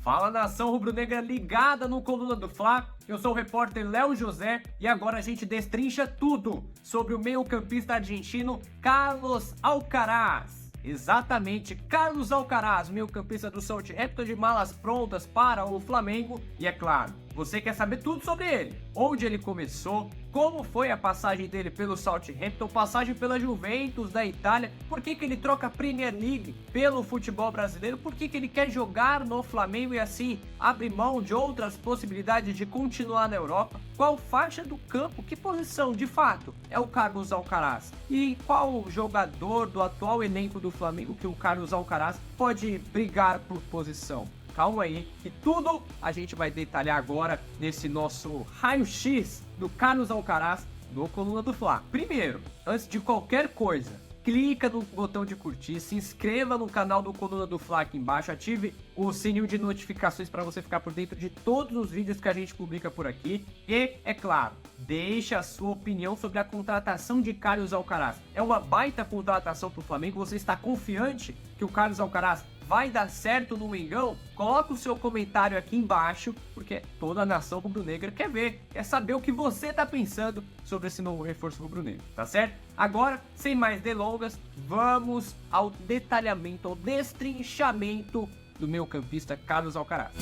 Fala, nação rubro-negra ligada no Coluna do Fla. Eu sou o repórter Léo José e agora a gente destrincha tudo sobre o meio-campista argentino Carlos Alcaraz. Exatamente, Carlos Alcaraz, meio-campista do Southampton, de malas prontas para o Flamengo. E é claro, você quer saber tudo sobre ele, onde ele começou, como foi a passagem dele pelo Southampton, passagem pela Juventus da Itália, por que ele troca a Premier League pelo futebol brasileiro, por que ele quer jogar no Flamengo e assim abre mão de outras possibilidades de continuar na Europa, qual faixa do campo, que posição de fato é o Carlos Alcaraz e qual jogador do atual elenco do Flamengo que o Carlos Alcaraz pode brigar por posição. Calma aí, que tudo a gente vai detalhar agora nesse nosso raio-x do Carlos Alcaraz no Coluna do Fla. Primeiro, antes de qualquer coisa, clica no botão de curtir, se inscreva no canal do Coluna do Fla aqui embaixo, ative o sininho de notificações para você ficar por dentro de todos os vídeos que a gente publica por aqui. E, é claro, deixe a sua opinião sobre a contratação de Carlos Alcaraz. É uma baita contratação para o Flamengo? Você está confiante que o Carlos Alcaraz vai dar certo no Mengão? Coloca o seu comentário aqui embaixo, porque toda a nação rubro-negra quer ver, quer saber o que você está pensando sobre esse novo reforço rubro-negro, tá certo? Agora, sem mais delongas, vamos ao detalhamento, ao destrinchamento do meio-campista Carlos Alcaraz.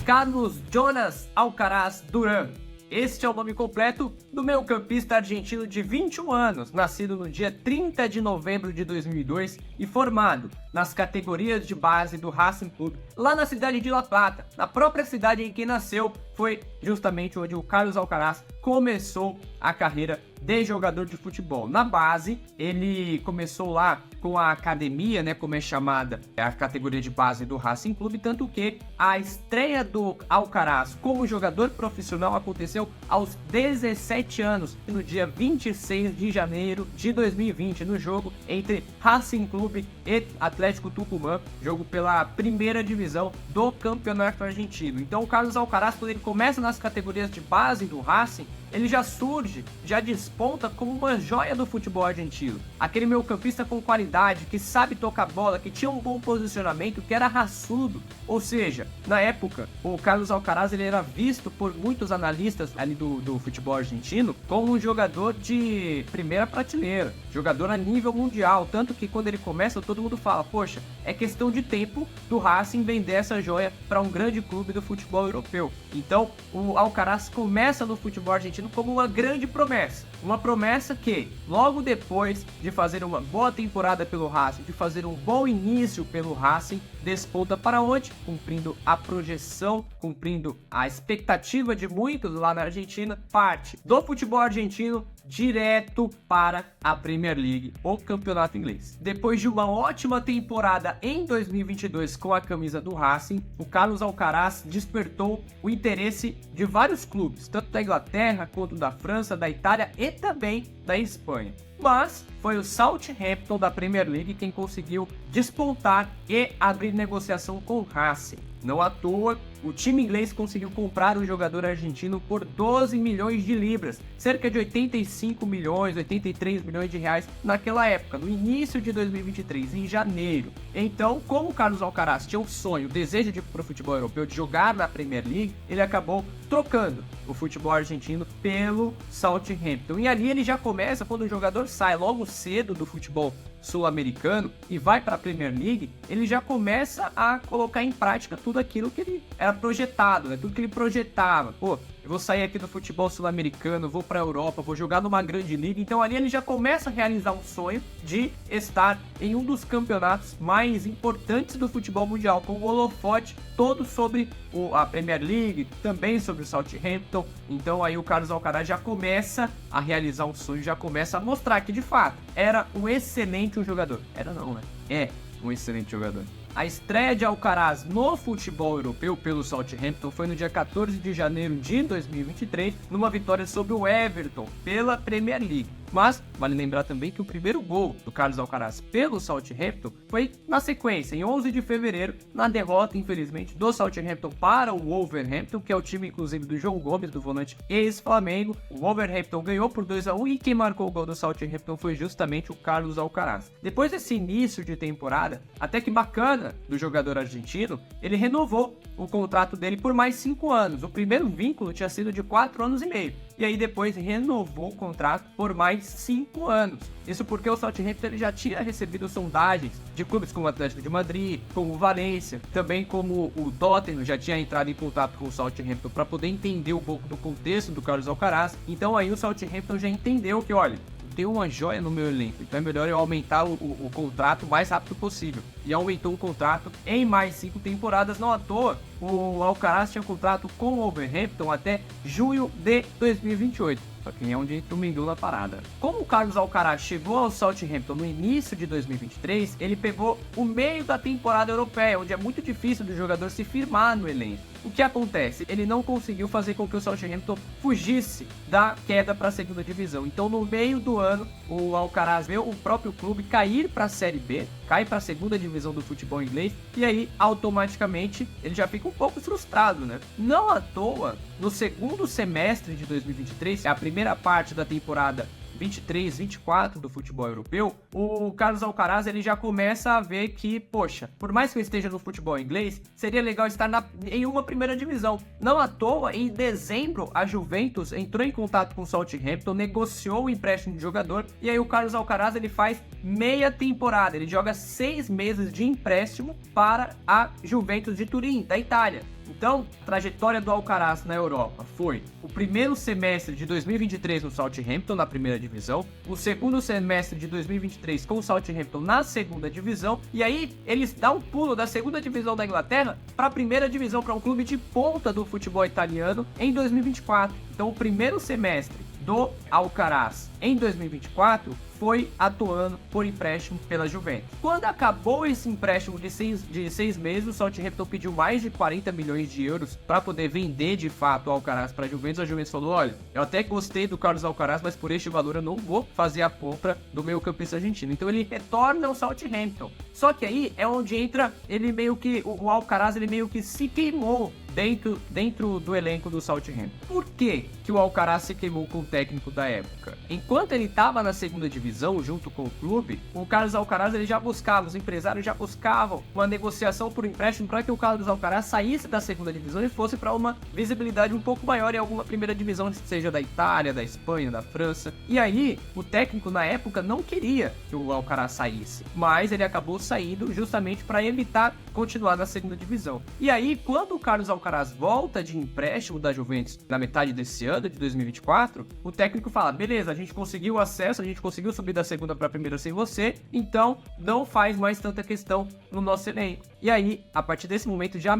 Carlos Jonas Alcaraz Duran. Este é o nome completo do meio-campista argentino de 21 anos, nascido no dia 30 de novembro de 2002 e formado nas categorias de base do Racing Club, lá na cidade de La Plata, na própria cidade em que nasceu. Foi justamente onde o Carlos Alcaraz começou a carreira de jogador de futebol. Na base, ele começou lá com a academia, né, como é chamada, a categoria de base do Racing Club, tanto que a estreia do Alcaraz como jogador profissional aconteceu aos 17 anos, no dia 26 de janeiro de 2020, no jogo entre Racing Club e Atlético Tucumã, jogo pela primeira divisão do campeonato argentino. Então o Carlos Alcaraz, quando ele começa nas categorias de base do Racing, ele já surge, já desponta como uma joia do futebol argentino. Aquele meio-campista com qualidade, que sabe tocar bola, que tinha um bom posicionamento, que era raçudo. Ou seja, na época, o Carlos Alcaraz ele era visto por muitos analistas ali do futebol argentino como um jogador de primeira prateleira, jogador a nível mundial. Tanto que quando ele começa, todo mundo fala, poxa, é questão de tempo do Racing vender essa joia para um grande clube do futebol europeu. Então, o Alcaraz começa no futebol argentino como uma grande promessa. Uma promessa que, logo depois de fazer uma boa temporada pelo Racing, de fazer um bom início pelo Racing, desponta para onde? Cumprindo a projeção, cumprindo a expectativa de muitos lá na Argentina, parte do futebol argentino direto para a Premier League, o campeonato inglês. Depois de uma ótima temporada em 2022 com a camisa do Racing, o Carlos Alcaraz despertou o interesse de vários clubes, tanto da Inglaterra quanto da França, da Itália e também da Espanha. Mas foi o Southampton da Premier League quem conseguiu despontar e abrir negociação com o Racing. Não à toa, o time inglês conseguiu comprar o jogador argentino por 12 milhões de libras, cerca de 85 milhões, 83 milhões de reais naquela época, no início de 2023, em janeiro. Então, como o Carlos Alcaraz tinha um sonho, o desejo de ir para o futebol europeu, de jogar na Premier League, ele acabou trocando o futebol argentino pelo Southampton. E ali ele já começa, quando o jogador sai logo cedo do futebol sul-americano e vai para a Premier League, ele já começa a colocar em prática tudo aquilo que ele era projetado, né? Tudo que ele projetava. Pô, eu vou sair aqui do futebol sul-americano, vou para a Europa, vou jogar numa grande liga. Então ali ele já começa a realizar um sonho de estar em um dos campeonatos mais importantes do futebol mundial, com o holofote todo sobre a Premier League, também sobre o Southampton. Então aí o Carlos Alcaraz já começa a realizar um sonho, já começa a mostrar que de fato era um excelente jogador. Era não, né? É um excelente jogador. A estreia de Alcaraz no futebol europeu pelo Southampton foi no dia 14 de janeiro de 2023, numa vitória sobre o Everton pela Premier League. Mas vale lembrar também que o primeiro gol do Carlos Alcaraz pelo Southampton foi na sequência, em 11 de fevereiro, na derrota, infelizmente, do Southampton para o Wolverhampton, que é o time, inclusive, do João Gomes, do volante ex-Flamengo. O Wolverhampton ganhou por 2-1 e quem marcou o gol do Southampton foi justamente o Carlos Alcaraz. Depois desse início de temporada, até que bacana do jogador argentino, ele renovou o contrato dele por mais 5 anos. O primeiro vínculo tinha sido de 4 anos e meio. E aí depois renovou o contrato por mais 5 anos. Isso porque o Southampton ele já tinha recebido sondagens de clubes como o Atlético de Madrid, como o Valência, também como o Tottenham já tinha entrado em contato com o Southampton para poder entender um pouco do contexto do Carlos Alcaraz. Então aí o Southampton já entendeu que, olha, tem uma joia no meu elenco, então é melhor eu aumentar o contrato o mais rápido possível. E aumentou o contrato em mais 5 temporadas, não à toa. O Alcaraz tinha contrato com o Wolverhampton até junho de 2028. Só que é onde entra o Mengão na parada. Como o Carlos Alcaraz chegou ao Southampton no início de 2023, ele pegou o meio da temporada europeia, onde é muito difícil do jogador se firmar no elenco. O que acontece? Ele não conseguiu fazer com que o Southampton fugisse da queda para a segunda divisão. Então, no meio do ano, o Alcaraz viu o próprio clube cair para a Série B, cai para a segunda divisão do futebol inglês, e aí, automaticamente, ele já fica um pouco frustrado, né? Não à toa, no segundo semestre de 2023, a primeira parte da temporada 23-24 do futebol europeu, o Carlos Alcaraz ele já começa a ver que, poxa, por mais que eu esteja no futebol inglês, seria legal estar em uma primeira divisão. Não à toa, em dezembro, a Juventus entrou em contato com o Southampton, negociou o empréstimo de jogador, e aí o Carlos Alcaraz ele faz meia temporada, ele joga 6 meses de empréstimo para a Juventus de Turim, da Itália. Então, a trajetória do Alcaraz na Europa foi o primeiro semestre de 2023 no Southampton, na primeira divisão, o segundo semestre de 2023 com o Southampton na segunda divisão, e aí eles dão um pulo da segunda divisão da Inglaterra para a primeira divisão, para um clube de ponta do futebol italiano em 2024. Então, o primeiro semestre do Alcaraz em 2024 foi atuando por empréstimo pela Juventus. Quando acabou esse empréstimo de 6 meses, o Southampton pediu mais de 40 milhões de euros para poder vender de fato o Alcaraz para a Juventus. A Juventus falou, olha, eu até gostei do Carlos Alcaraz, mas por este valor eu não vou fazer a compra do meio-campista argentino. Então ele retorna ao Southampton. Só que aí é onde entra ele meio que, o Alcaraz ele meio que se queimou dentro do elenco do Southampton. Por que o Alcaraz se queimou com o técnico da época? Enquanto ele estava na segunda divisão, junto com o clube, o Carlos Alcaraz ele já buscava, os empresários já buscavam uma negociação por empréstimo para que o Carlos Alcaraz saísse da segunda divisão e fosse para uma visibilidade um pouco maior em alguma primeira divisão, seja da Itália, da Espanha, da França. E aí, o técnico na época não queria que o Alcaraz saísse, mas ele acabou saindo justamente para evitar continuar na segunda divisão. E aí, quando o Carlos Alcaraz volta de empréstimo da Juventus na metade desse ano, de 2024, o técnico fala, beleza, a gente conseguiu acesso, a gente conseguiu subir da segunda para a primeira sem você, então não faz mais tanta questão no nosso elenco. E aí, a partir desse momento, já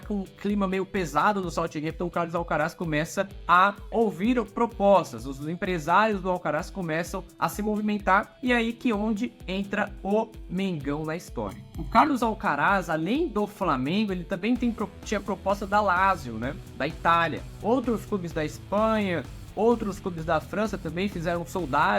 com um clima meio pesado no Southampton, o Carlos Alcaraz começa a ouvir propostas, os empresários do Alcaraz começam a se movimentar, e aí que onde entra o Mengão na história. O Carlos Alcaraz, além do Flamengo, ele também tinha proposta da Lazio, né, da Itália. Outros clubes da Espanha, outros clubes da França também fizeram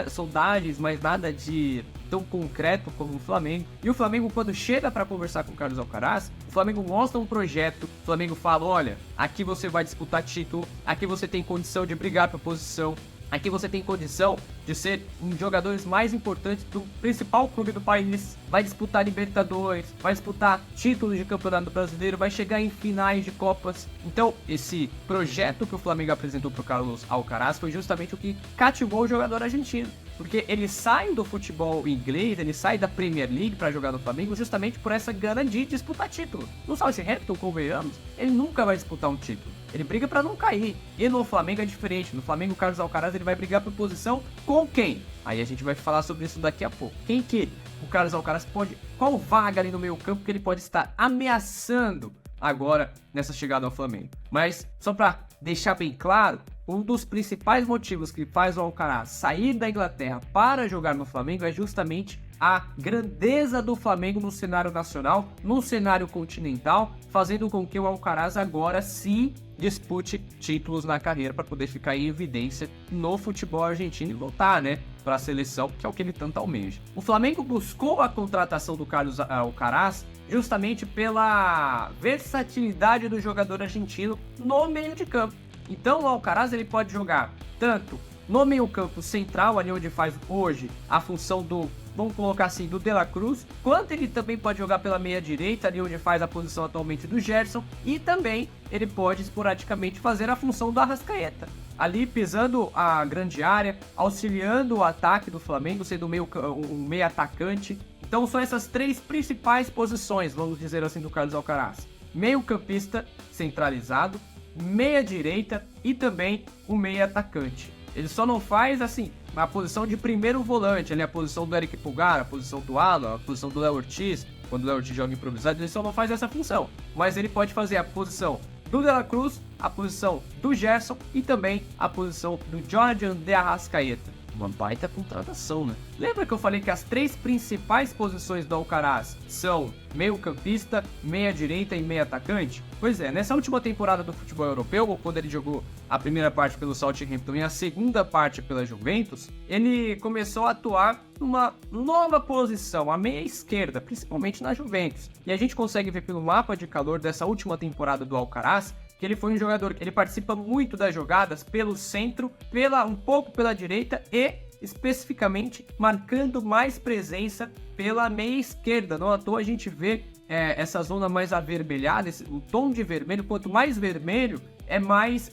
sondagens, mas nada de tão concreto como o Flamengo. E o Flamengo, quando chega para conversar com o Carlos Alcaraz, o Flamengo mostra um projeto, o Flamengo fala, olha, aqui você vai disputar título, aqui você tem condição de brigar pela posição, aqui você tem condição de ser um dos jogadores mais importantes do principal clube do país, vai disputar Libertadores, vai disputar títulos de Campeonato Brasileiro, vai chegar em finais de Copas. Então, esse projeto que o Flamengo apresentou para o Carlos Alcaraz foi justamente o que cativou o jogador argentino. Porque ele sai do futebol inglês, ele sai da Premier League para jogar no Flamengo justamente por essa gana de disputar título. No Southampton, convenhamos, ele nunca vai disputar um título. Ele briga para não cair. E no Flamengo é diferente. No Flamengo, o Carlos Alcaraz ele vai brigar por posição com quem? Aí a gente vai falar sobre isso daqui a pouco. Quem que o Carlos Alcaraz pode... Qual vaga ali no meio campo que ele pode estar ameaçando agora nessa chegada ao Flamengo? Mas, só para deixar bem claro, um dos principais motivos que faz o Alcaraz sair da Inglaterra para jogar no Flamengo é justamente a grandeza do Flamengo no cenário nacional, no cenário continental, fazendo com que o Alcaraz agora sim dispute títulos na carreira para poder ficar em evidência no futebol argentino e voltar, né, para a seleção, que é o que ele tanto almeja. O Flamengo buscou a contratação do Carlos Alcaraz justamente pela versatilidade do jogador argentino no meio de campo. Então o Alcaraz ele pode jogar tanto no meio-campo central, ali onde faz hoje a função do, vamos colocar assim, do De La Cruz, quanto ele também pode jogar pela meia-direita, ali onde faz a posição atualmente do Gerson, e também ele pode esporadicamente fazer a função do Arrascaeta, ali pisando a grande área, auxiliando o ataque do Flamengo, sendo um meio atacante. Então são essas três principais posições, vamos dizer assim, do Carlos Alcaraz: meio-campista centralizado, meia-direita e também o meia-atacante. Ele só não faz, assim, a posição de primeiro volante, ali a posição do Eric Pulgar, a posição do Alan, a posição do Léo Ortiz, quando o Léo Ortiz joga improvisado, ele só não faz essa função. Mas ele pode fazer a posição do De La Cruz, a posição do Gerson e também a posição do Jordan de Arrascaeta. Uma baita contratação, né? Lembra que eu falei que as três principais posições do Alcaraz são meio-campista, meia-direita e meia-atacante? Pois é, nessa última temporada do futebol europeu, quando ele jogou a primeira parte pelo Southampton e a segunda parte pela Juventus, ele começou a atuar numa nova posição, a meia-esquerda, principalmente na Juventus. E a gente consegue ver pelo mapa de calor dessa última temporada do Alcaraz que ele foi um jogador que ele participa muito das jogadas pelo centro, um pouco pela direita e especificamente marcando mais presença pela meia esquerda. Não à toa a gente vê essa zona mais avermelhada, o tom de vermelho, quanto mais vermelho é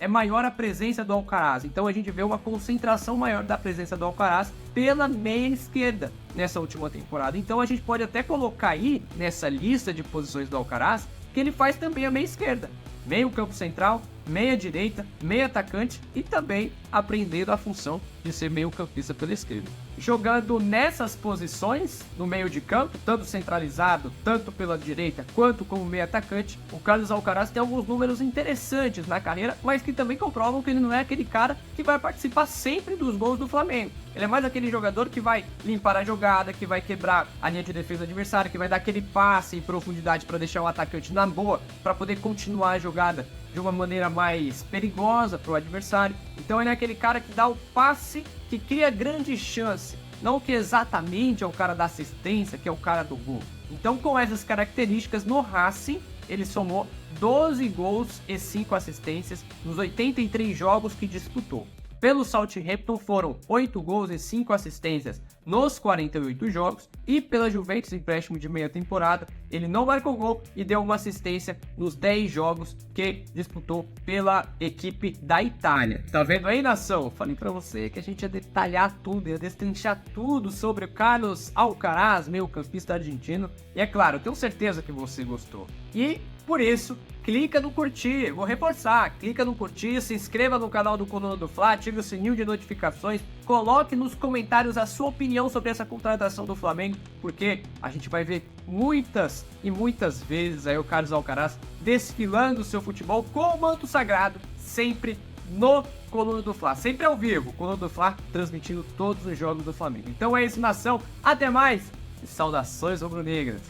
maior a presença do Alcaraz. Então a gente vê uma concentração maior da presença do Alcaraz pela meia esquerda nessa última temporada. Então a gente pode até colocar aí nessa lista de posições do Alcaraz que ele faz também a meia esquerda. Meio campo central, meia direita, meia atacante e também aprendendo a função de ser meio campista pela esquerda. Jogando nessas posições, no meio de campo, tanto centralizado, tanto pela direita, quanto como meio atacante, o Carlos Alcaraz tem alguns números interessantes na carreira, mas que também comprovam que ele não é aquele cara que vai participar sempre dos gols do Flamengo. Ele é mais aquele jogador que vai limpar a jogada, que vai quebrar a linha de defesa adversária, que vai dar aquele passe em profundidade para deixar o atacante na boa, para poder continuar a jogada de uma maneira mais perigosa para o adversário. Então ele é aquele cara que dá o passe que cria grande chance, não que exatamente é o cara da assistência, que é o cara do gol. Então com essas características no Racing, ele somou 12 gols e 5 assistências nos 83 jogos que disputou. Pelo Southampton foram 8 gols e 5 assistências nos 48 jogos, e pela Juventus, empréstimo de meia temporada, ele não marcou gol e deu uma assistência nos 10 jogos que disputou pela equipe da Itália. Tá vendo aí, nação? Falei pra você que a gente ia detalhar tudo, ia destrinchar tudo sobre o Carlos Alcaraz, meio campista argentino, e é claro, eu tenho certeza que você gostou. E por isso, clica no curtir, vou reforçar, clica no curtir, se inscreva no canal do Coluna do Fla, ative o sininho de notificações, coloque nos comentários a sua opinião sobre essa contratação do Flamengo, porque a gente vai ver muitas e muitas vezes aí o Carlos Alcaraz desfilando o seu futebol com o manto sagrado, sempre no Coluna do Fla, sempre ao vivo, Coluna do Fla transmitindo todos os jogos do Flamengo. Então é isso, nação, até mais e saudações rubro-negras.